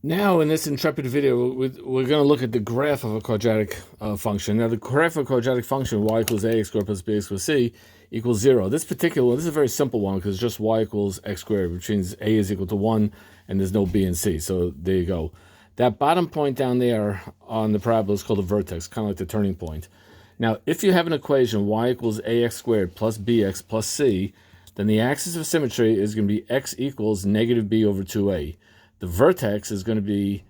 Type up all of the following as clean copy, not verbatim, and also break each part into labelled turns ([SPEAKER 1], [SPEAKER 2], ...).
[SPEAKER 1] Now, in this intrepid video, we're going to look at the graph of a quadratic function. Now, the graph of a quadratic function, y equals ax squared plus bx plus c equals 0. This particular one, this is a very simple one because it's just y equals x squared, which means a is equal to 1, and there's no b and c. So there you go. That bottom point down there on the parabola is called a vertex, kind of like the turning point. Now, if you have an equation, y equals ax squared plus bx plus c, then the axis of symmetry is going to be x equals negative b over 2a. The vertex is going to be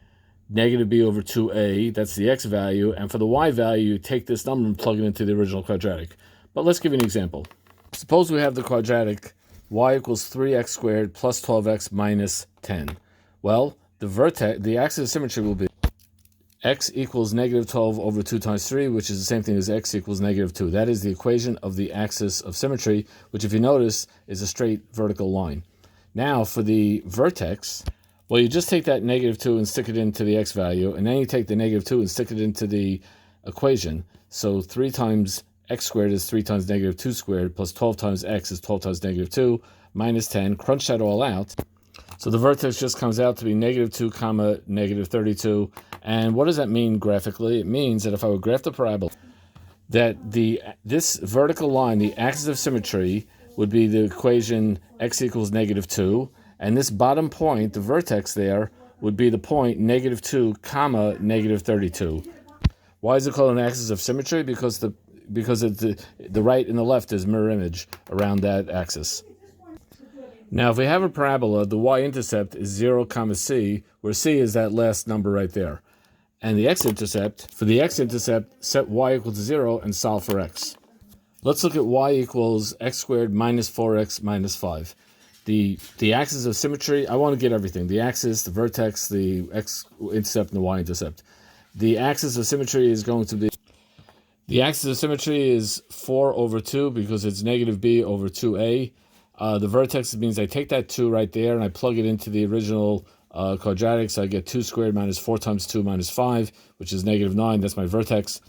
[SPEAKER 1] negative b over 2a, that's the x value, and for the y value, you take this number and plug it into the original quadratic. But let's give you an example. Suppose we have the quadratic y equals 3x squared plus 12x minus 10. Well, the axis of symmetry will be x equals negative 12 over 2 times 3, which is the same thing as x equals negative 2. That is the equation of the axis of symmetry, which, if you notice, is a straight vertical line. Now, for the vertex, well, you just take that negative 2 and stick it into the x value, and then you take the negative 2 and stick it into the equation. So 3 times x squared is 3 times negative 2 squared, plus 12 times x is 12 times negative 2, minus 10. Crunch that all out. So the vertex just comes out to be negative 2 comma negative 32. And what does that mean graphically? It means that if I would graph the parabola, that this vertical line, the axis of symmetry, would be the equation x equals negative 2. And this bottom point, the vertex there, would be the point negative 2 comma negative 32. Why is it called an axis of symmetry? Because the right and the left is mirror image around that axis. Now, if we have a parabola, the y-intercept is 0 comma c, where c is that last number right there. And the x-intercept, for the x-intercept, set y equal to 0 and solve for x. Let's look at y equals x squared minus 4x minus 5. The axis of symmetry, I want to get everything. The axis, the vertex, the x-intercept, and the y-intercept. The axis of symmetry is going to be, the axis of symmetry is 4 over 2 because it's negative b over 2a. The vertex means I take that 2 right there and I plug it into the original quadratic, so I get 2 squared minus 4 times 2 minus 5, which is negative 9. That's my vertex.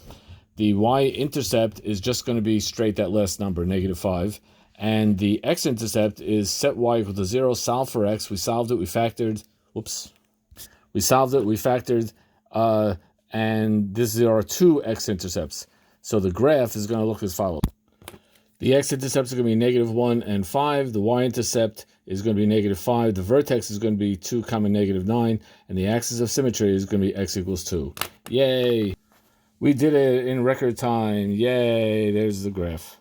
[SPEAKER 1] The y-intercept is just going to be straight that last number, negative 5. And the x-intercept is set y equal to 0, solve for x. We solved it, we factored. Whoops. We solved it, we factored. And there are 2 x-intercepts. So the graph is going to look as follows. The x-intercepts are going to be negative 1 and 5. The y-intercept is going to be negative 5. The vertex is going to be 2 comma negative 9. And the axis of symmetry is going to be x equals 2. Yay! We did it in record time. Yay! There's the graph.